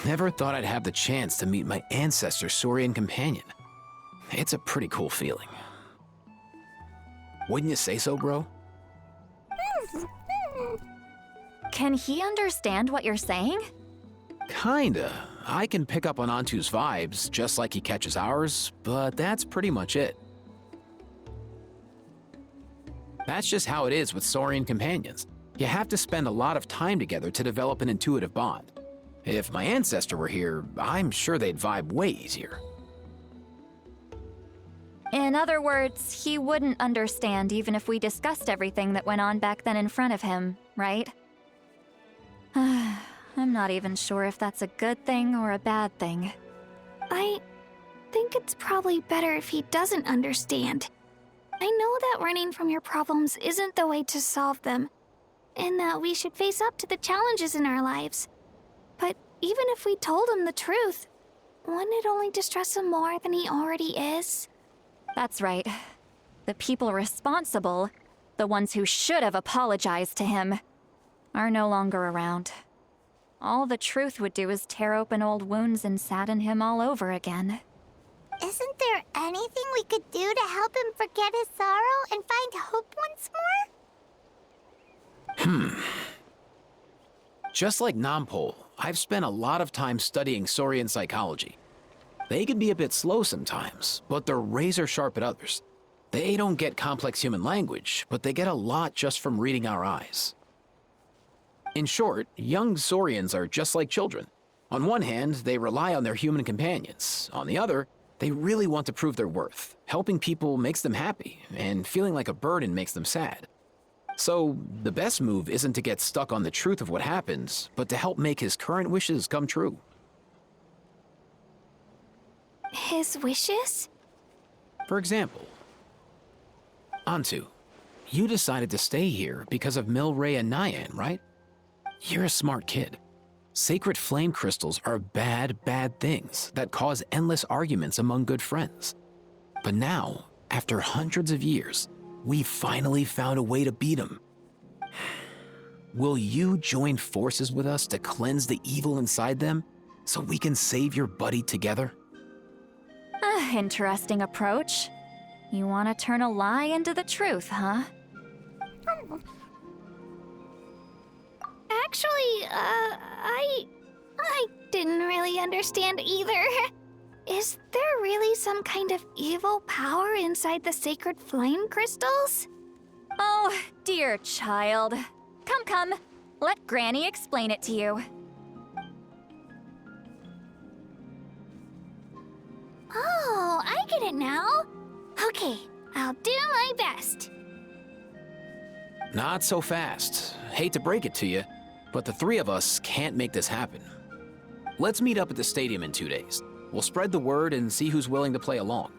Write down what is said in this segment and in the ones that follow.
Never thought I'd have the chance to meet my ancestor Saurian companion. It's a pretty cool feeling. Wouldn't you say so, bro? Can he understand what you're saying? Kinda. I can pick up on Antu's vibes, just like he catches ours, but that's pretty much it. That's just how it is with Saurian companions. You have to spend a lot of time together to develop an intuitive bond. If my ancestor were here, I'm sure they'd vibe way easier. In other words, he wouldn't understand even if we discussed everything that went on back then in front of him, right? I'm not even sure if that's a good thing or a bad thing. I think it's probably better if he doesn't understand. I know that running from your problems isn't the way to solve them, and that we should face up to the challenges in our lives. But even if we told him the truth, wouldn't it only distress him more than he already is? That's right. The people responsible, the ones who should have apologized to him, are no longer around. All the truth would do is tear open old wounds and sadden him all over again. Isn't there anything we could do to help him forget his sorrow and find hope once more? Just like Nampol, I've spent a lot of time studying Saurian psychology. They can be a bit slow sometimes, but they're razor sharp at others. They don't get complex human language, but they get a lot just from reading our eyes. In short, young Saurians are just like children. On one hand, they rely on their human companions. On the other, they really want to prove their worth. Helping people makes them happy, and feeling like a burden makes them sad. So, the best move isn't to get stuck on the truth of what happened, but to help make his current wishes come true. His wishes? For example, Antu, you decided to stay here because of Milray and Nyan, right? You're a smart kid. Sacred flame crystals are bad, bad things that cause endless arguments among good friends. But now, after hundreds of years, we finally found a way to beat them. Will you join forces with us to cleanse the evil inside them so we can save your buddy together? Interesting approach. You want to turn a lie into the truth, huh? Actually, I didn't really understand either. Is there really some kind of evil power inside the sacred flame crystals? Oh, dear child. Come. Let Granny explain it to you. Oh, I get it now. Okay, I'll do my best. Not so fast. Hate to break it to you, but the three of us can't make this happen. Let's meet up at the stadium in 2 days. We'll spread the word and see who's willing to play along.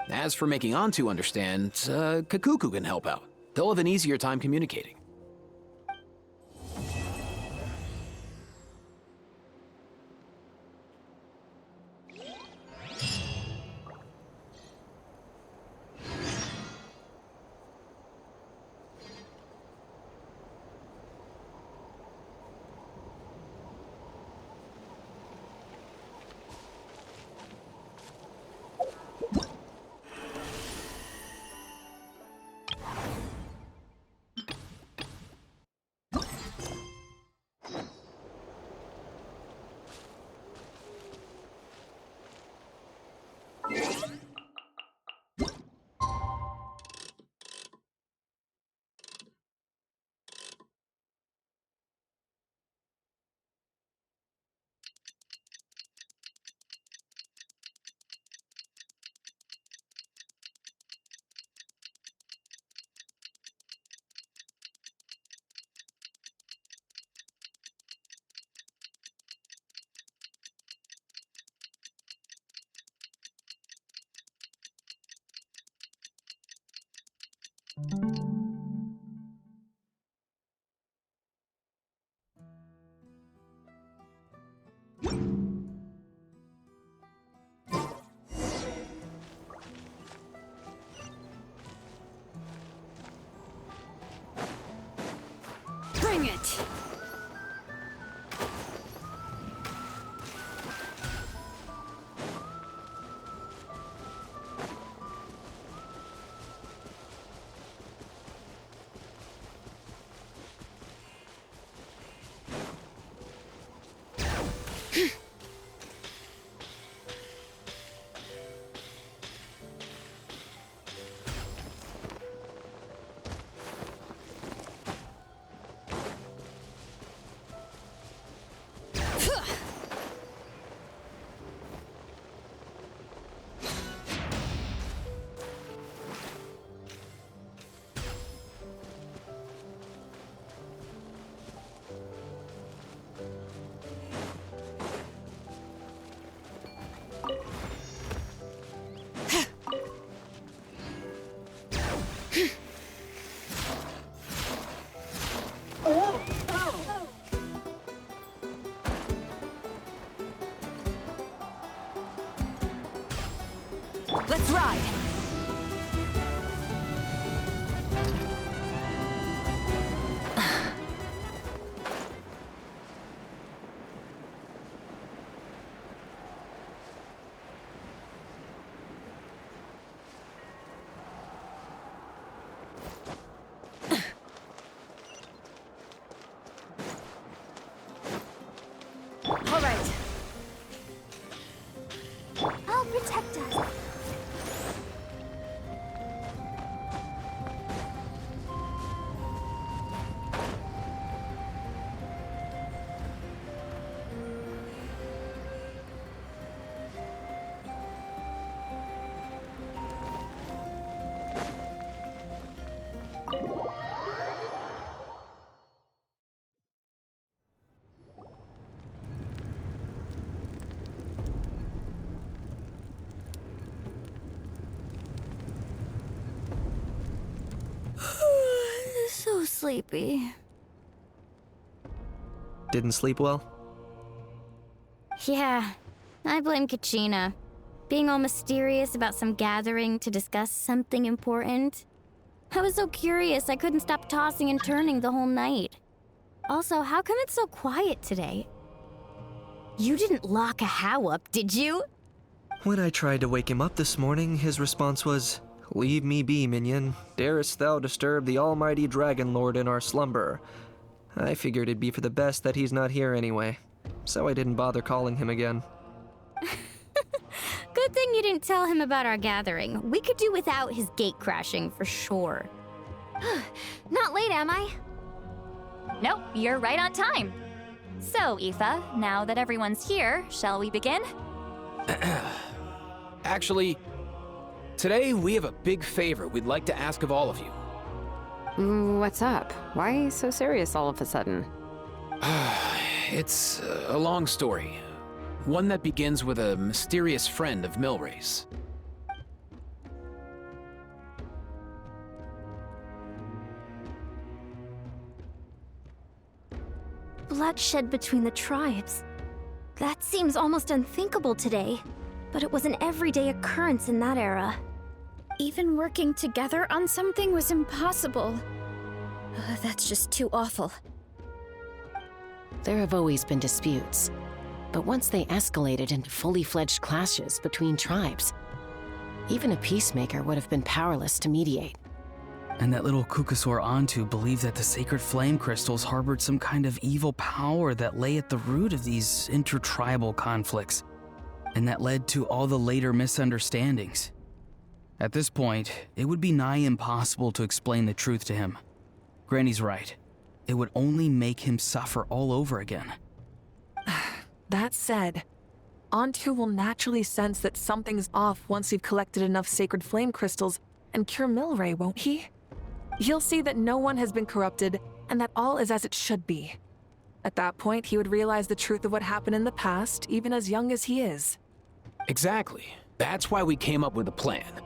As for making Antu understand, Kakuku can help out. They'll have an easier time communicating. Bring it! sleepy. Didn't sleep well? Yeah, I blame Kachina. Being all mysterious about some gathering to discuss something important. I was so curious I couldn't stop tossing and turning the whole night. Also, how come it's so quiet today? You didn't lock a How up, did you? When I tried to wake him up this morning, his response was, "Leave me be, minion. Darest thou disturb the almighty Dragon Lord in our slumber?" I figured it'd be for the best that he's not here anyway, so I didn't bother calling him again. Good thing you didn't tell him about our gathering. We could do without his gate crashing for sure. Not late, am I? Nope, you're right on time. So, Aoife, now that everyone's here, shall we begin? Actually, today we have a big favor we'd like to ask of all of you. What's up? Why so serious all of a sudden? It's a long story. One that begins with a mysterious friend of Milray's. Bloodshed between the tribes. That seems almost unthinkable today, but it was an everyday occurrence in that era. Even working together on something was impossible. That's just too awful. There have always been disputes, but once they escalated into fully fledged clashes between tribes, even a peacemaker would have been powerless to mediate. And that little Kukasaur Antu believed that the sacred flame crystals harbored some kind of evil power that lay at the root of these intertribal conflicts, and that led to all the later misunderstandings. At this point, it would be nigh impossible to explain the truth to him. Granny's right. It would only make him suffer all over again. That said, Antu will naturally sense that something's off once we've collected enough sacred flame crystals and cure Milray, won't he? He'll see that no one has been corrupted and that all is as it should be. At that point, he would realize the truth of what happened in the past, even as young as he is. Exactly. That's why we came up with a plan.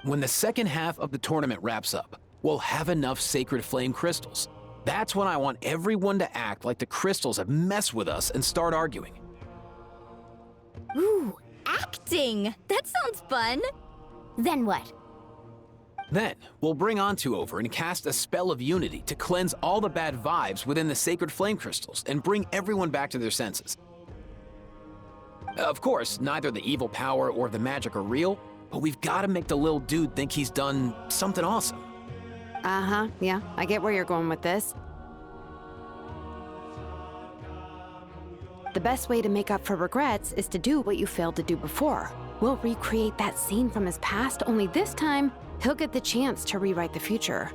When the second half of the tournament wraps up, we'll have enough sacred flame crystals. That's when I want everyone to act like the crystals have messed with us and start arguing. Ooh, acting! That sounds fun! Then what? Then, we'll bring Antu over and cast a spell of unity to cleanse all the bad vibes within the sacred flame crystals and bring everyone back to their senses. Of course, neither the evil power or the magic are real, but we've got to make the little dude think he's done something awesome. Uh-huh, yeah, I get where you're going with this. The best way to make up for regrets is to do what you failed to do before. We'll recreate that scene from his past, only this time, he'll get the chance to rewrite the future.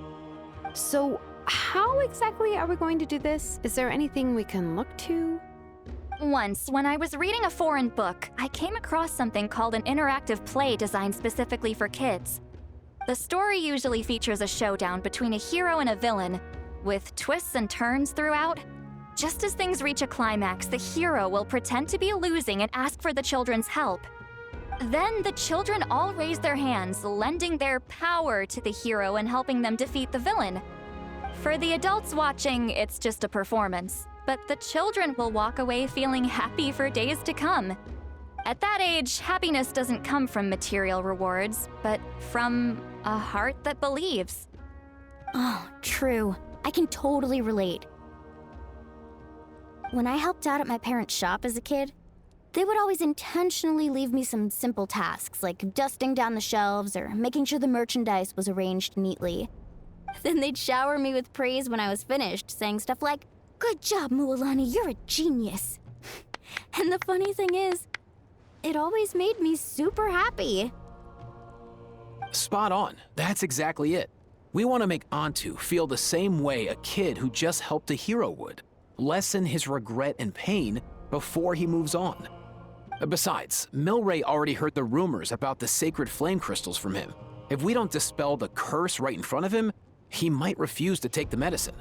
So, how exactly are we going to do this? Is there anything we can look to? Once, when I was reading a foreign book, I came across something called an interactive play designed specifically for kids. The story usually features a showdown between a hero and a villain, with twists and turns throughout. Just as things reach a climax, the hero will pretend to be losing and ask for the children's help. Then the children all raise their hands, lending their power to the hero and helping them defeat the villain. For the adults watching, it's just a performance, but the children will walk away feeling happy for days to come. At that age, happiness doesn't come from material rewards, but from a heart that believes. Oh, true. I can totally relate. When I helped out at my parents' shop as a kid, they would always intentionally leave me some simple tasks, like dusting down the shelves or making sure the merchandise was arranged neatly. Then they'd shower me with praise when I was finished, saying stuff like, "Good job, Mualani, you're a genius." And the funny thing is, it always made me super happy. Spot on. That's exactly it. We want to make Antu feel the same way a kid who just helped a hero would. Lessen his regret and pain before he moves on. Besides, Milray already heard the rumors about the sacred flame crystals from him. If we don't dispel the curse right in front of him, he might refuse to take the medicine.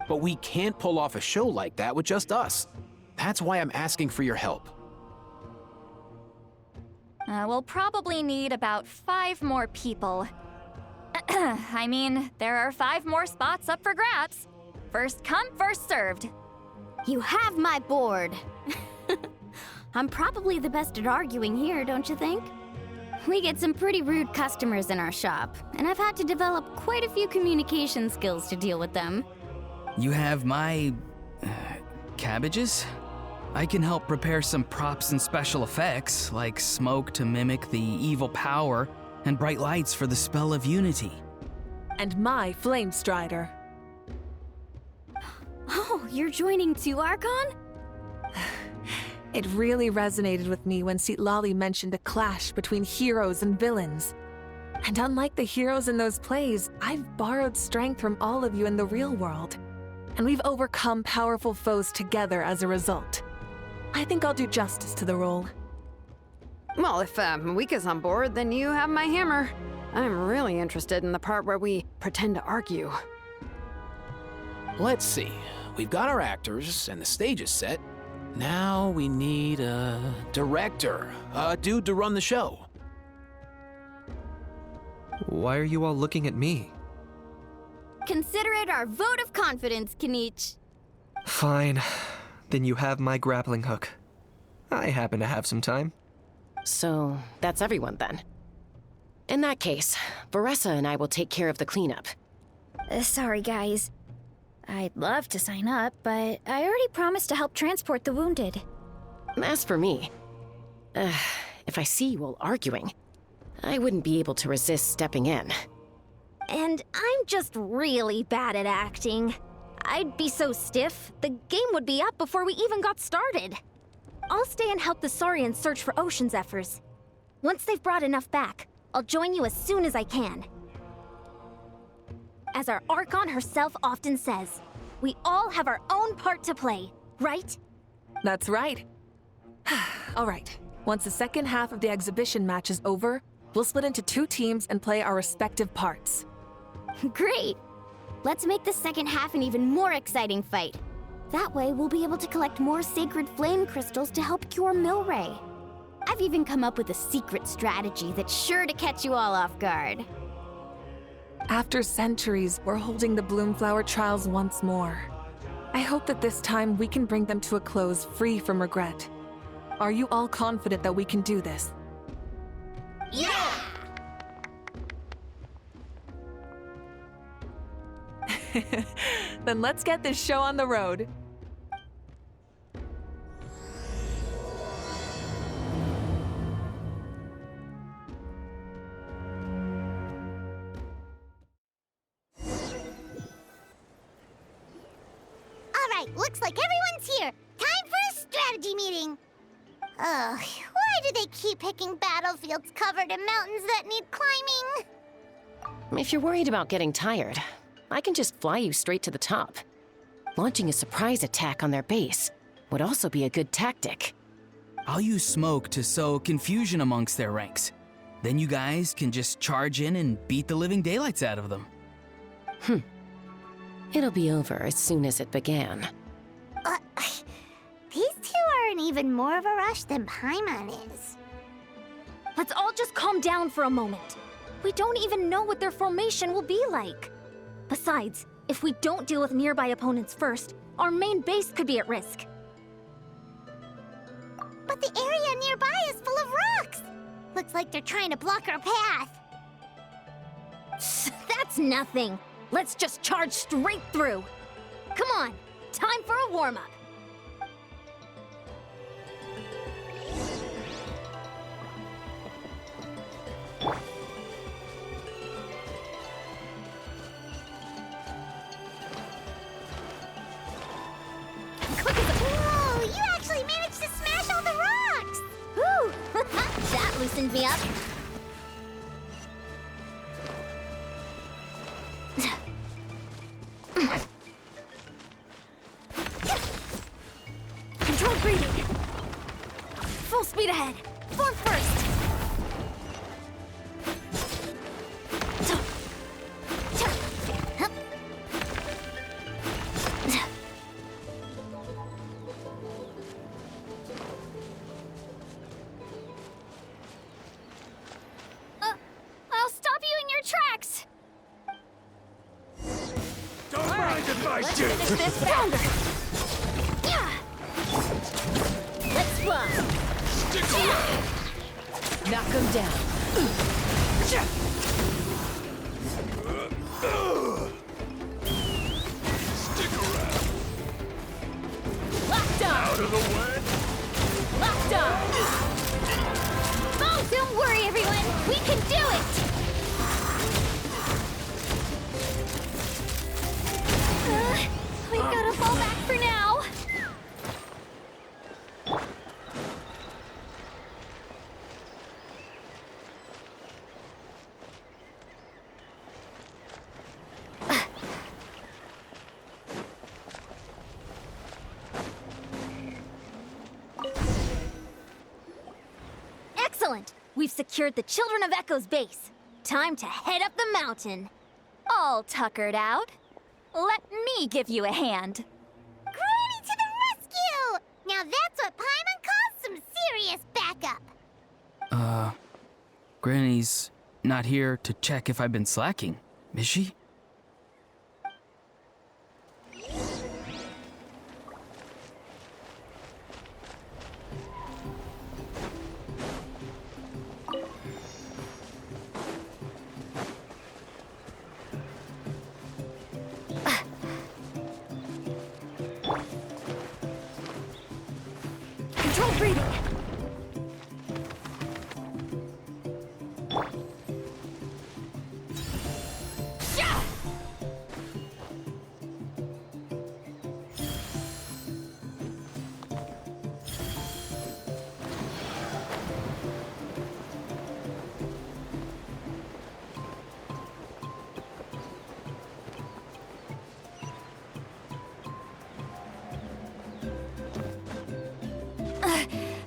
But we can't pull off a show like that with just us. That's why I'm asking for your help. We'll probably need about 5 more people. I mean, there are 5 more spots up for grabs. First come, first served. You have my board. I'm probably the best at arguing here, don't you think? We get some pretty rude customers in our shop, and I've had to develop quite a few communication skills to deal with them. You have my... cabbages? I can help prepare some props and special effects, like smoke to mimic the evil power, and bright lights for the spell of unity. And my Flame Strider. Oh, you're joining too, Archon? It really resonated with me when Lali mentioned a clash between heroes and villains. And unlike the heroes in those plays, I've borrowed strength from all of you in the real world. And we've overcome powerful foes together as a result. I think I'll do justice to the role. Well, if Mika's on board, then you have my hammer. I'm really interested in the part where we pretend to argue. Let's see. We've got our actors, and the stage is set. Now we need a director, a dude to run the show. Why are you all looking at me? Consider it our vote of confidence, Kenichi. Fine. Then you have my grappling hook. I happen to have some time. So, that's everyone then. In that case, Varessa and I will take care of the cleanup. Sorry, guys. I'd love to sign up, but I already promised to help transport the wounded. As for me, if I see you all arguing, I wouldn't be able to resist stepping in. And I'm just really bad at acting. I'd be so stiff, the game would be up before we even got started. I'll stay and help the Saurians search for Ocean Zephyrs. Once they've brought enough back, I'll join you as soon as I can. As our Archon herself often says, we all have our own part to play, right? That's right. All right. Once the second half of the exhibition match is over, we'll split into 2 teams and play our respective parts. Great! Let's make the second half an even more exciting fight. That way, we'll be able to collect more sacred flame crystals to help cure Milray. I've even come up with a secret strategy that's sure to catch you all off guard. After centuries, we're holding the Bloomflower trials once more. I hope that this time we can bring them to a close free from regret. Are you all confident that we can do this? Yeah! Then let's get this show on the road. Alright, looks like everyone's here. Time for a strategy meeting. Ugh, why do they keep picking battlefields covered in mountains that need climbing? If you're worried about getting tired, I can just fly you straight to the top. Launching a surprise attack on their base would also be a good tactic. I'll use smoke to sow confusion amongst their ranks. Then you guys can just charge in and beat the living daylights out of them. It'll be over as soon as it began. These two are in even more of a rush than Paimon is. Let's all just calm down for a moment. We don't even know what their formation will be like. Besides, if we don't deal with nearby opponents first, our main base could be at risk. But the area nearby is full of rocks. Looks like they're trying to block our path. That's nothing. Let's just charge straight through. Come on, time for a warm-up. Whoa, you actually managed to smash all the rocks! Whew! That loosened me up. Controlled breathing. Full speed ahead. Form first. Let's finish this stronger. Let's fly. Stick around. Knock him down. Stick around. Locked on. Out of the way. Locked on. Oh, don't worry, everyone. We can do it. We gotta fall back for now. Excellent. We've secured the Children of Echo's base. Time to head up the mountain. All tuckered out. Let me give you a hand. Granny to the rescue! Now that's what Paimon calls some serious backup. Granny's not here to check if I've been slacking, is she? Control breathing.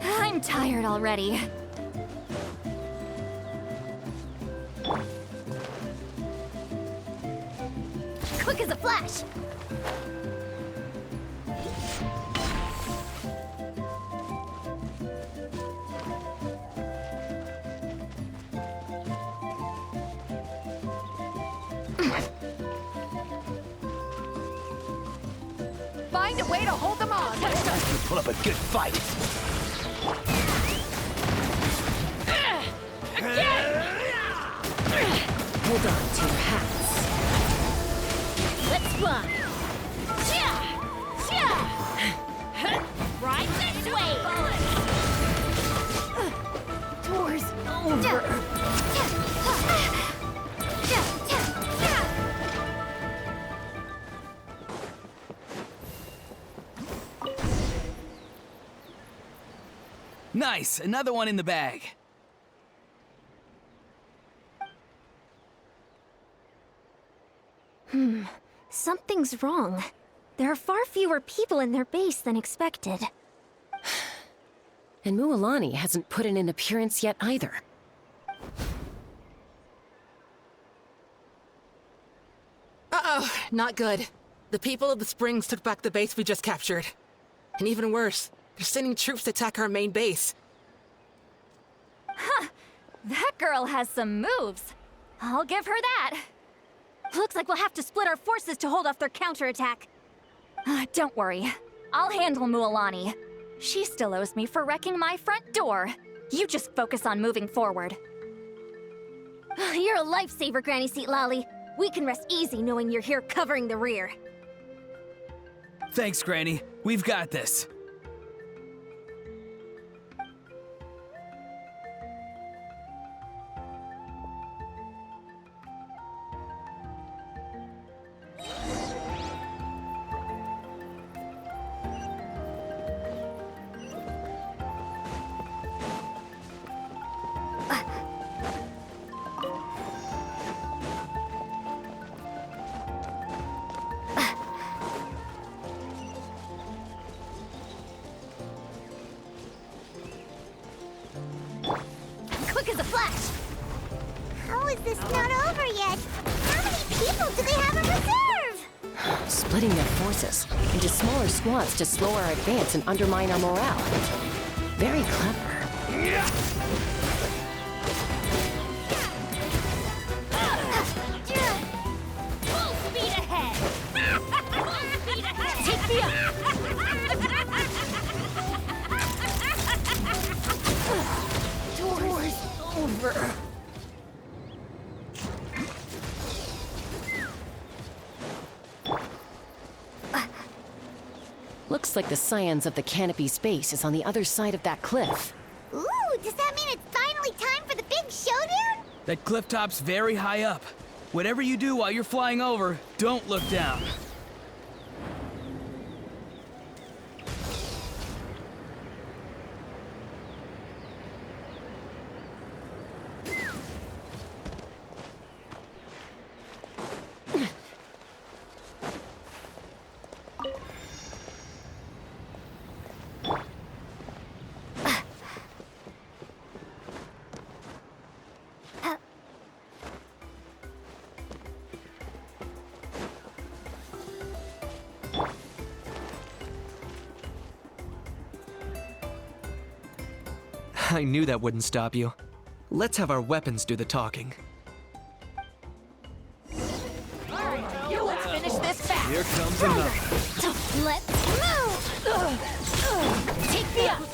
I'm tired already. Quick as a flash. Find a way to hold them off. Put up a good fight. Hold on to your hats. Let's fly. Right this way. Doors. Over. Nice, another one in the bag. Something's wrong. There are far fewer people in their base than expected. And Mualani hasn't put in an appearance yet either. Uh-oh, not good. The people of the Springs took back the base we just captured. And even worse, they're sending troops to attack our main base. That girl has some moves. I'll give her that. Looks like we'll have to split our forces to hold off their counterattack. Don't worry. I'll handle Mualani. She still owes me for wrecking my front door. You just focus on moving forward. You're a lifesaver, Granny Seat Lolly. We can rest easy knowing you're here covering the rear. Thanks, Granny. We've got this. Quick as a flash! How is this not over yet? How many people do they have in reserve? Splitting their forces into smaller squads to slow our advance and undermine our morale. Very clever. Full speed ahead! Looks like the scions of the Canopy's base is on the other side of that cliff. Ooh, does that mean it's finally time for the big showdown? That cliff top's very high up. Whatever you do while you're flying over, don't look down. I knew that wouldn't stop you. Let's have our weapons do the talking. Let's finish this fast. Here comes another. Let's move! Take me out.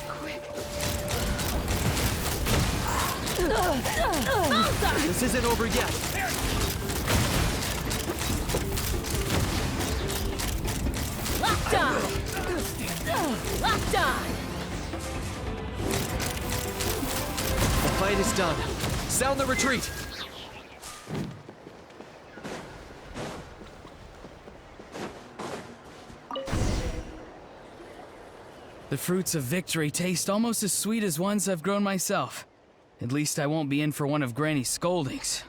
This isn't over yet. Locked on. Locked on. The fight is done. Sound the retreat! The fruits of victory taste almost as sweet as ones I've grown myself. At least I won't be in for one of Granny's scoldings.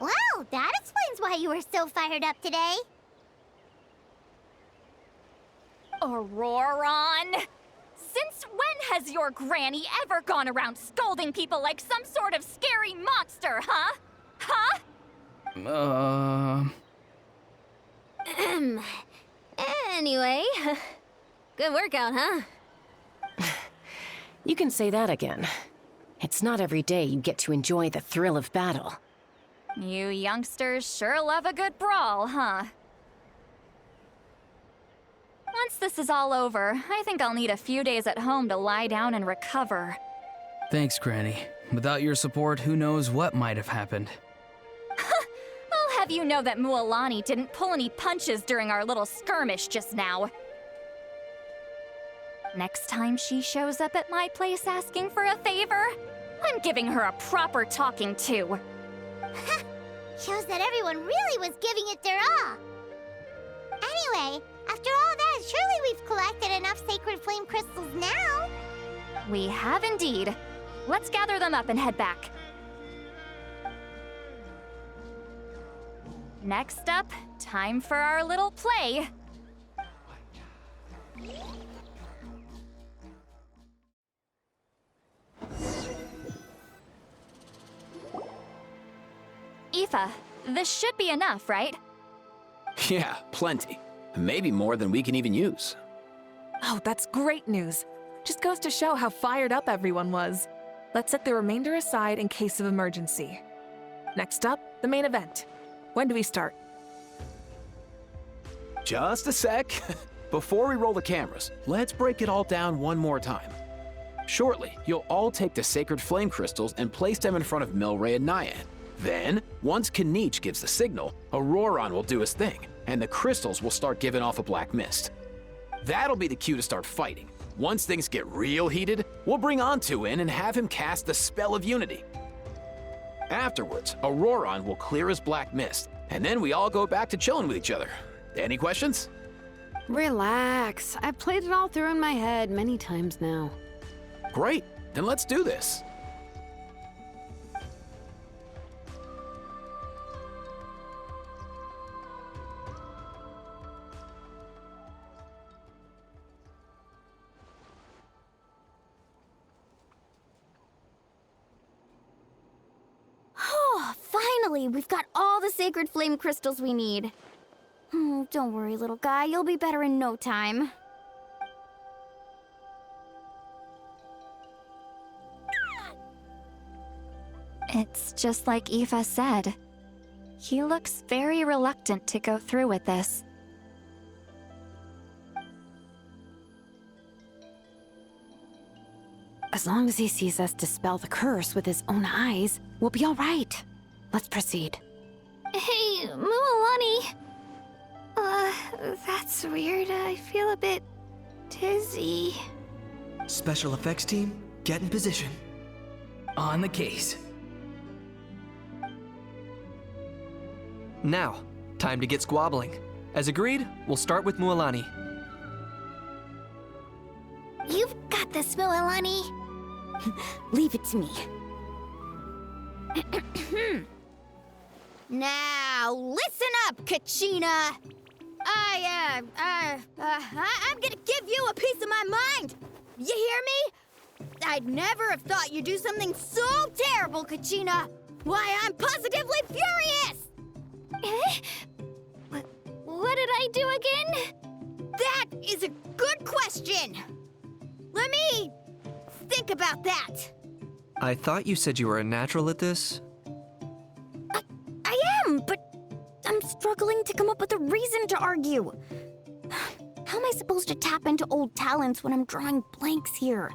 Well, that explains why you were so fired up today. Auroron! Since when has your granny ever gone around scolding people like some sort of scary monster, huh? Huh? Anyway, good workout, huh? You can say that again. It's not every day you get to enjoy the thrill of battle. You youngsters sure love a good brawl, huh? Once this is all over, I think I'll need a few days at home to lie down and recover. Thanks, Granny. Without your support, who knows what might have happened. I'll have you know that Mualani didn't pull any punches during our little skirmish just now. Next time she shows up at my place asking for a favor, I'm giving her a proper talking to. Shows that everyone really was giving it their all. Anyway, after all that, surely we've collected enough sacred flame crystals now. We have indeed. Let's gather them up and head back. Next up, time for our little play. Aoife, this should be enough, right? Yeah, plenty. Maybe more than we can even use. Oh, that's great news. Just goes to show how fired up everyone was. Let's set the remainder aside in case of emergency. Next up, the main event. When do we start? Just a sec. Before we roll the cameras, let's break it all down one more time. Shortly, you'll all take the sacred flame crystals and place them in front of Milray and Nyan. Then, once Kanich gives the signal, Auroron will do his thing, and the crystals will start giving off a black mist. That'll be the cue to start fighting. Once things get real heated, we'll bring Antu in and have him cast the Spell of Unity. Afterwards, Auroron will clear his black mist, and then we all go back to chilling with each other. Any questions? Relax. I've played it all through in my head many times now. Great, then let's do this. Oh, finally! We've got all the sacred flame crystals we need. Don't worry, little guy. You'll be better in no time. It's just like Aoife said. He looks very reluctant to go through with this. As long as he sees us dispel the curse with his own eyes, we'll be all right. Let's proceed. Hey, Mualani. That That's weird. I feel a bit dizzy. Special effects team, get in position. On the case. Now, time to get squabbling. As agreed, we'll start with Mualani. You've got this, Mualani. Leave it to me. Now, listen up, Kachina. I'm gonna give you a piece of my mind. You hear me? I'd never have thought you'd do something so terrible, Kachina. Why, I'm positively furious! What did I do again? That is a good question. Let me think about that. I thought you said you were a natural at this. I am, but I'm struggling to come up with a reason to argue. How am I supposed to tap into old talents when I'm drawing blanks here?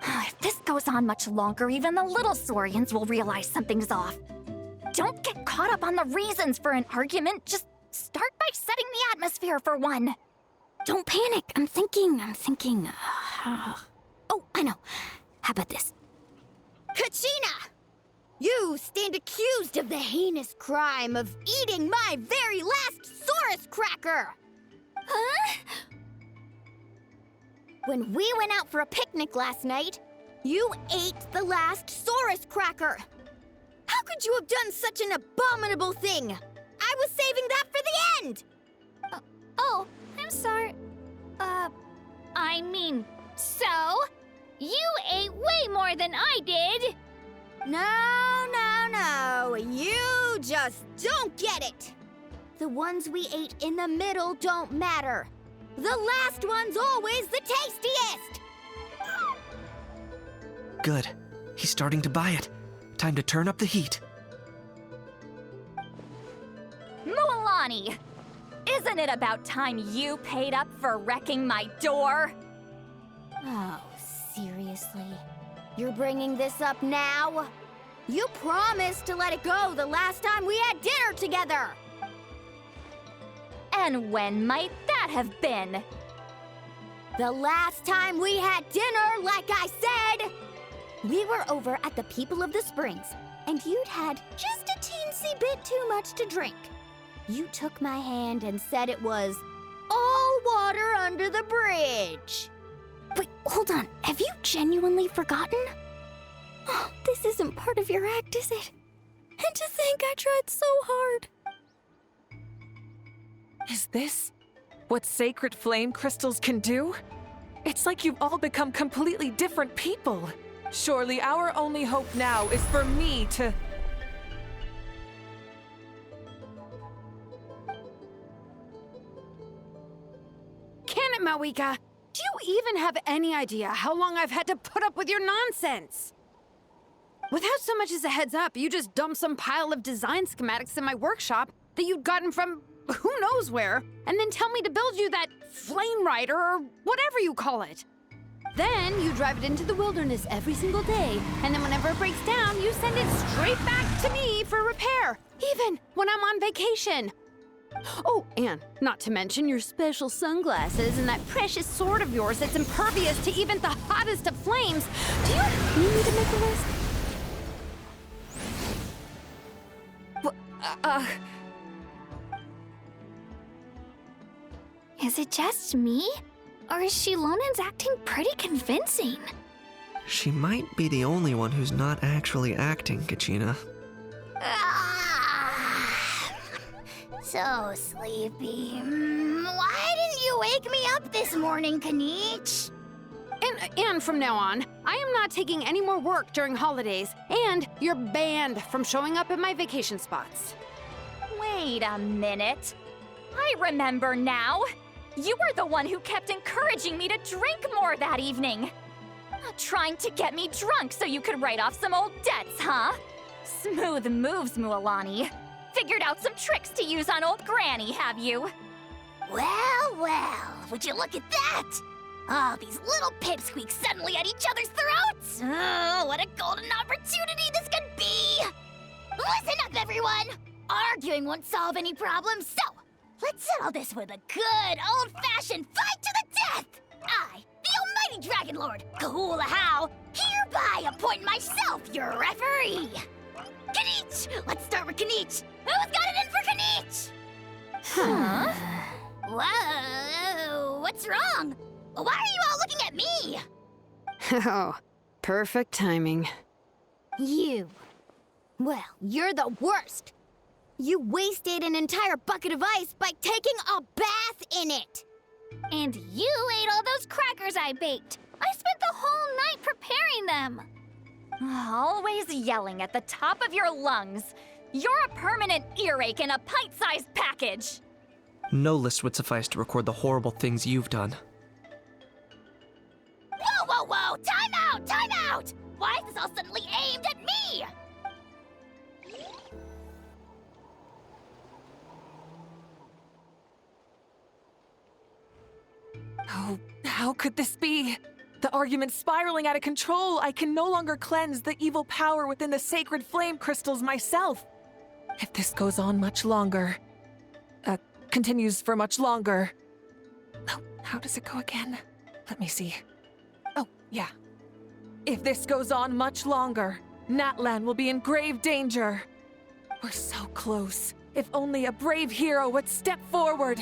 If this goes on much longer, even the little Saurians will realize something's off. Don't get caught up on the reasons for an argument. Just start by setting the atmosphere for one. Don't panic. I'm thinking. Oh, I know. How about this? Kachina! You stand accused of the heinous crime of eating my very last Saurus cracker! Huh? When we went out for a picnic last night, you ate the last Saurus cracker! How could you have done such an abominable thing? I was saving that for the end! Oh, I'm sorry. I mean, so? You ate way more than I did! No. You just don't get it! The ones we ate in the middle don't matter. The last one's always the tastiest! Good. He's starting to buy it. Time to turn up the heat. Mualani! Isn't it about time you paid up for wrecking my door? Oh, seriously? You're bringing this up now? You promised to let it go the last time we had dinner together! And when might that have been? The last time we had dinner, like I said! We were over at the People of the Springs, and you'd had just a teensy bit too much to drink. You took my hand and said it was all water under the bridge. Wait, hold on. Have you genuinely forgotten? Oh, this isn't part of your act, is it? And to think I tried so hard. Is this what sacred flame crystals can do? It's like you've all become completely different people. Surely our only hope now is for me to... Can it, Mawika? Do you even have any idea how long I've had to put up with your nonsense? Without so much as a heads up, you just dumped some pile of design schematics in my workshop that you'd gotten from who knows where, and then tell me to build you that flame rider or whatever you call it. Then you drive it into the wilderness every single day, and then whenever it breaks down, you send it straight back to me for repair, even when I'm on vacation. Oh, and not to mention your special sunglasses and that precious sword of yours that's impervious to even the hottest of flames. Do you need me to make a list? Is it just me? Or is Shilonen's acting pretty convincing? She might be the only one who's not actually acting, Kachina. So sleepy. Why didn't you wake me up this morning, Kanich? And from now on, I am not taking any more work during holidays, and you're banned from showing up at my vacation spots. Wait a minute. I remember now. You were the one who kept encouraging me to drink more that evening. Trying to get me drunk so you could write off some old debts, huh? Smooth moves, Mualani. Figured out some tricks to use on old Granny, have you? Well, would you look at that? Oh, these little pipsqueaks suddenly at each other's throats! Oh, what a golden opportunity this could be! Listen up, everyone! Arguing won't solve any problems, so let's settle this with a good old-fashioned fight to the death! I, the almighty Dragon Lord, Kahula How, hereby appoint myself your referee! Kanich! Let's start with Kanich! Who's got it in for Kanich? Huh? Whoa, what's wrong? Why are you all looking at me? Oh, perfect timing. You. Well, you're the worst. You wasted an entire bucket of ice by taking a bath in it. And you ate all those crackers I baked. I spent the whole night preparing them. Always yelling at the top of your lungs. You're a permanent earache in a pint-sized package. No list would suffice to record the horrible things you've done. Whoa, whoa, whoa! Time out! Time out! Why is this all suddenly aimed at me? Oh, how could this be? The argument's spiraling out of control. I can no longer cleanse the evil power within the sacred flame crystals myself. If this goes on much longer, continues for much longer. Oh, how does it go again? Let me see. Oh, yeah. If this goes on much longer, Natlan will be in grave danger. We're so close. If only a brave hero would step forward.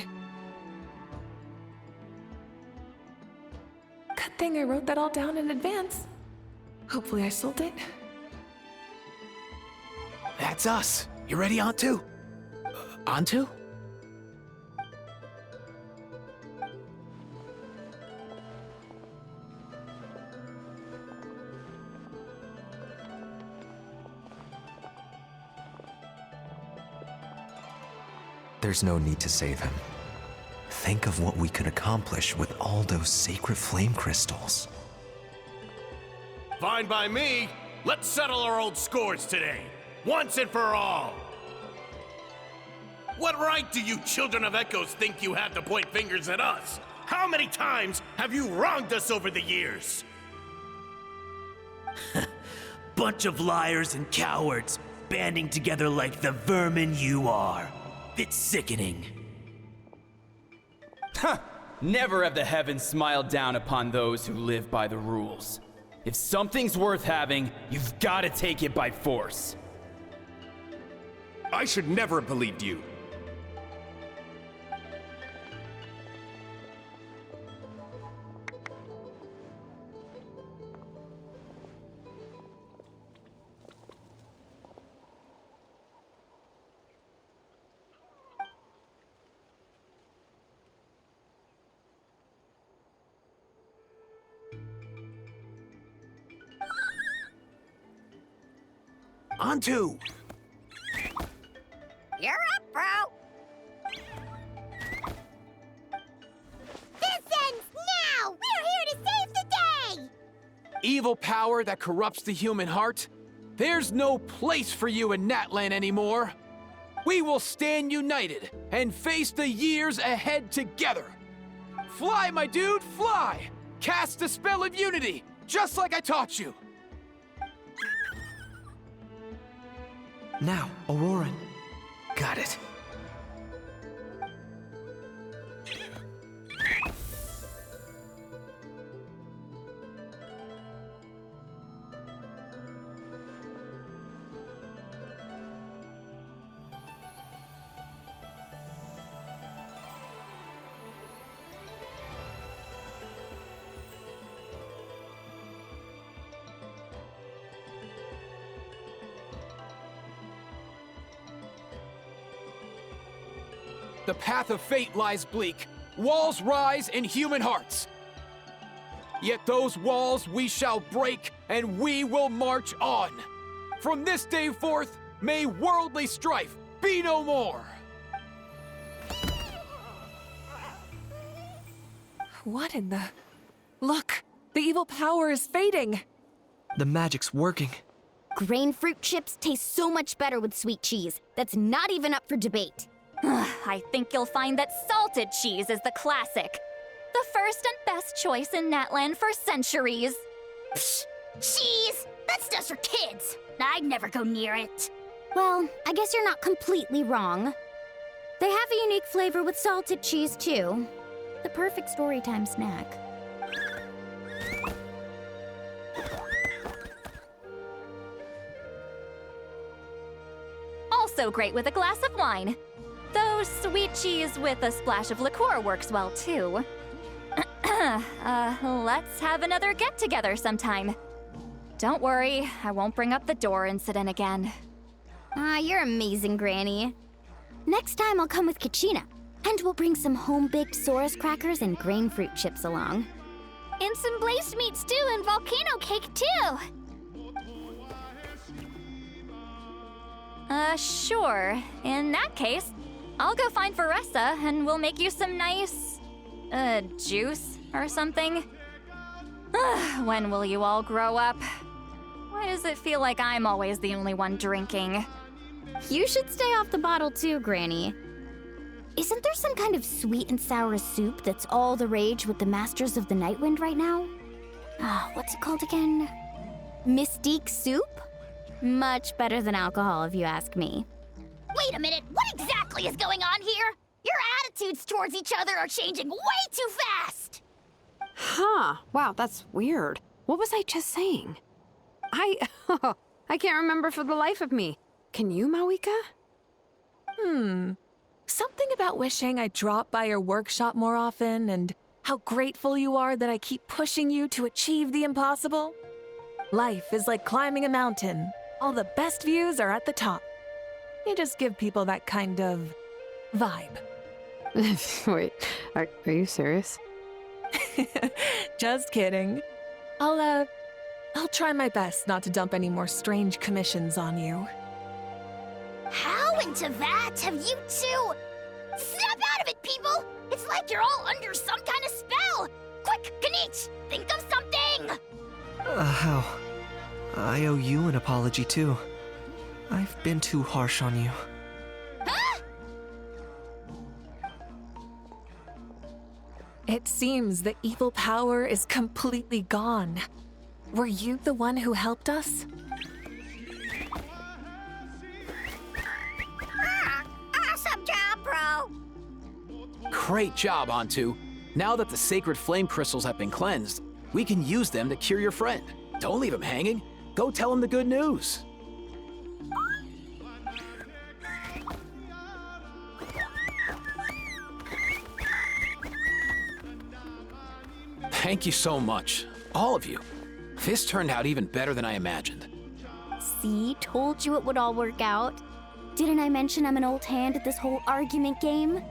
Good thing I wrote that all down in advance. Hopefully I sold it. That's us. You ready, Antu? Antu? There's no need to save him. Think of what we could accomplish with all those sacred flame crystals. Fine by me. Let's settle our old scores today, once and for all. What right do you children of Echoes think you have to point fingers at us? How many times have you wronged us over the years? Bunch of liars and cowards, banding together like the vermin you are. It's sickening. Huh! Never have the heavens smiled down upon those who live by the rules. If something's worth having, you've got to take it by force. I should never have believed you. Antu! You're up, bro! This ends now! We're here to save the day! Evil power that corrupts the human heart? There's no place for you in Natlan anymore. We will stand united and face the years ahead together. Fly, my dude, fly! Cast the spell of unity, just like I taught you. Now, Auroran. Got it. The path of fate lies bleak. Walls rise in human hearts. Yet those walls we shall break, and we will march on. From this day forth, may worldly strife be no more. What in the... Look! The evil power is fading! The magic's working. Grain fruit chips taste so much better with sweet cheese. That's not even up for debate. I think you'll find that salted cheese is the classic. The first and best choice in Natlan for centuries. Psh! Cheese! That's just for kids! I'd never go near it. Well, I guess you're not completely wrong. They have a unique flavor with salted cheese, too. The perfect storytime snack. Also great with a glass of wine. Though sweet cheese with a splash of liqueur works well, too. Let's have another get-together sometime. Don't worry, I won't bring up the door incident again. You're amazing, Granny. Next time I'll come with Kachina, and we'll bring some home-baked Saurus crackers and grain fruit chips along. And some blazed meat stew and volcano cake, too. Sure. In that case, I'll go find Varessa and we'll make you some nice, juice or something. When will you all grow up? Why does it feel like I'm always the only one drinking? You should stay off the bottle too, Granny. Isn't there some kind of sweet and sour soup that's all the rage with the Masters of the Nightwind right now? What's it called again? Mystique soup? Much better than alcohol, if you ask me. Wait a minute, what exactly is going on here? Your attitudes towards each other are changing way too fast! Huh. Wow, that's weird. What was I just saying? I can't remember for the life of me. Can you, Mawika? Something about wishing I dropped by your workshop more often and how grateful you are that I keep pushing you to achieve the impossible. Life is like climbing a mountain. All the best views are at the top. You just give people that kind of vibe. Wait, are you serious? Just kidding. I'll try my best not to dump any more strange commissions on you. How into that have you two? Snap out of it, people! It's like you're all under some kind of spell! Quick, Kanich, think of something! How? I owe you an apology, too. I've been too harsh on you. Huh? It seems the evil power is completely gone. Were you the one who helped us? Awesome job, bro! Great job, Antu. Now that the sacred flame crystals have been cleansed, we can use them to cure your friend. Don't leave him hanging. Go tell him the good news. Thank you so much, all of you. This turned out even better than I imagined. See, told you it would all work out. Didn't I mention I'm an old hand at this whole argument game?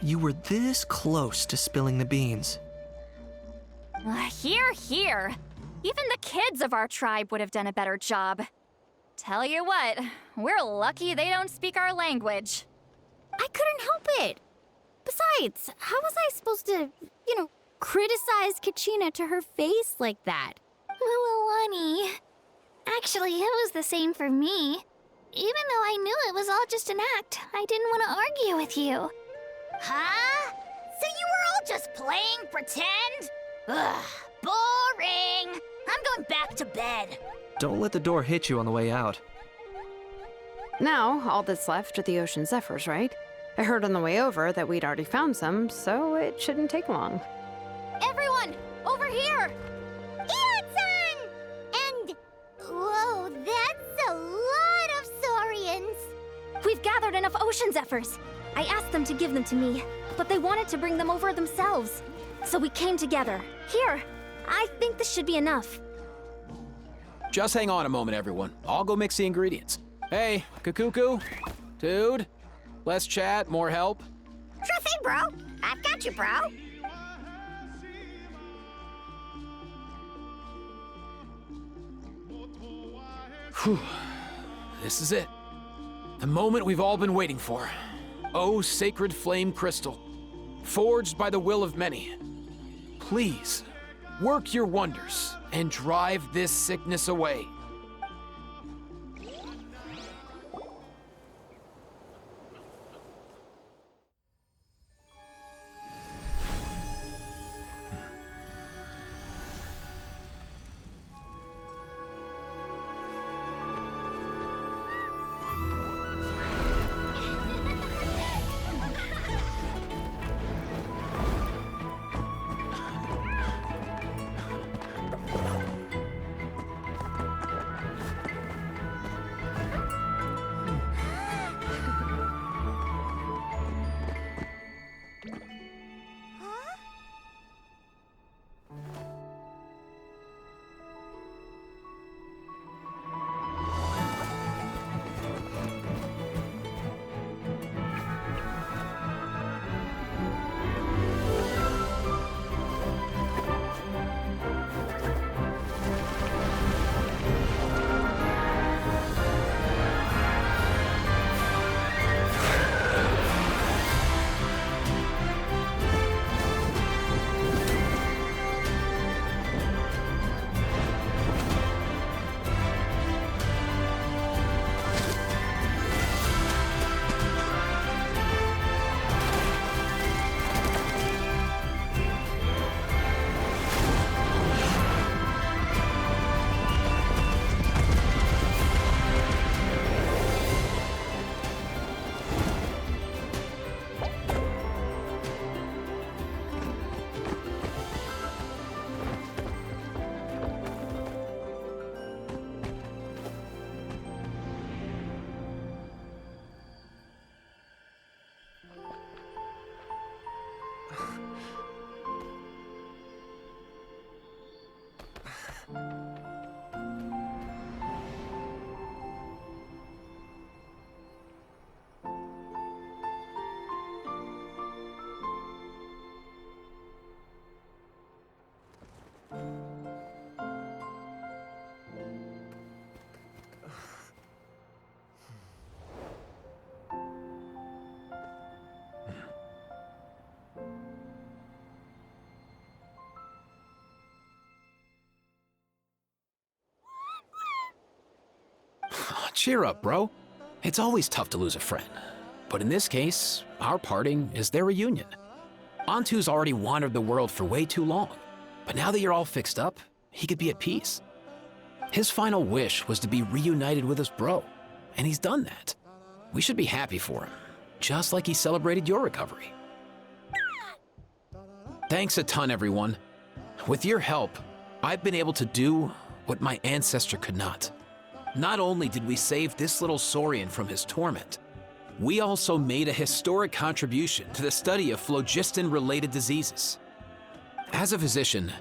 You were this close to spilling the beans. Here. Even the kids of our tribe would have done a better job. Tell you what, we're lucky they don't speak our language. I couldn't help it. Besides, how was I supposed to, criticize Kachina to her face like that? Lunny. Actually, it was the same for me. Even though I knew it was all just an act, I didn't want to argue with you. Huh? So you were all just playing pretend? Ugh, boring! I'm going back to bed. Don't let the door hit you on the way out. Now, all that's left are the ocean zephyrs, right? I heard on the way over that we'd already found some, so it shouldn't take long. Everyone, over here! Ian-san! And... whoa, that's a lot of saurians. We've gathered enough ocean zephyrs. I asked them to give them to me, but they wanted to bring them over themselves. So we came together. Here, I think this should be enough. Just hang on a moment, everyone. I'll go mix the ingredients. Hey, Kakuku, dude, less chat, more help. Sure thing, bro. I've got you, bro. Whew. This is it. The moment we've all been waiting for. Oh, sacred flame crystal, forged by the will of many. Please, work your wonders and drive this sickness away. Cheer up, bro. It's always tough to lose a friend. But in this case, our parting is their reunion. Antu's already wandered the world for way too long. But now that you're all fixed up, he could be at peace. His final wish was to be reunited with his bro, and he's done that. We should be happy for him, just like he celebrated your recovery. Thanks a ton, everyone. With your help, I've been able to do what my ancestor could not. Not only did we save this little Saurian from his torment, we also made a historic contribution to the study of phlogiston-related diseases. As a physician,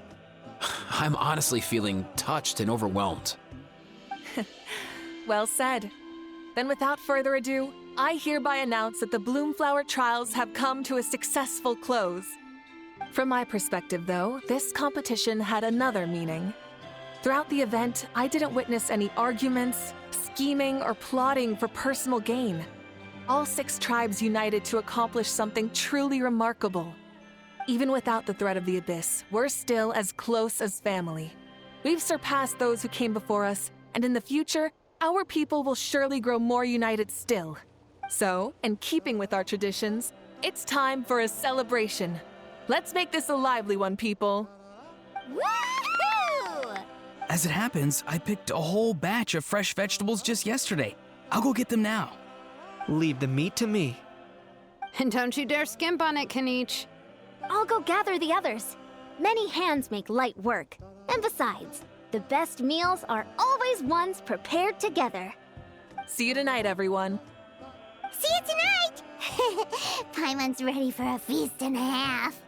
I'm honestly feeling touched and overwhelmed. Well said. Then without further ado, I hereby announce that the Bloomflower trials have come to a successful close. From my perspective, though, this competition had another meaning. Throughout the event, I didn't witness any arguments, scheming, or plotting for personal gain. All 6 tribes united to accomplish something truly remarkable. Even without the threat of the Abyss, we're still as close as family. We've surpassed those who came before us, and in the future, our people will surely grow more united still. So, in keeping with our traditions, it's time for a celebration. Let's make this a lively one, people. Woohoo! As it happens, I picked a whole batch of fresh vegetables just yesterday. I'll go get them now. Leave the meat to me. And don't you dare skimp on it, Kanich. I'll go gather the others. Many hands make light work. And besides, the best meals are always ones prepared together. See you tonight, everyone. See you tonight! Paimon's ready for a feast and a half.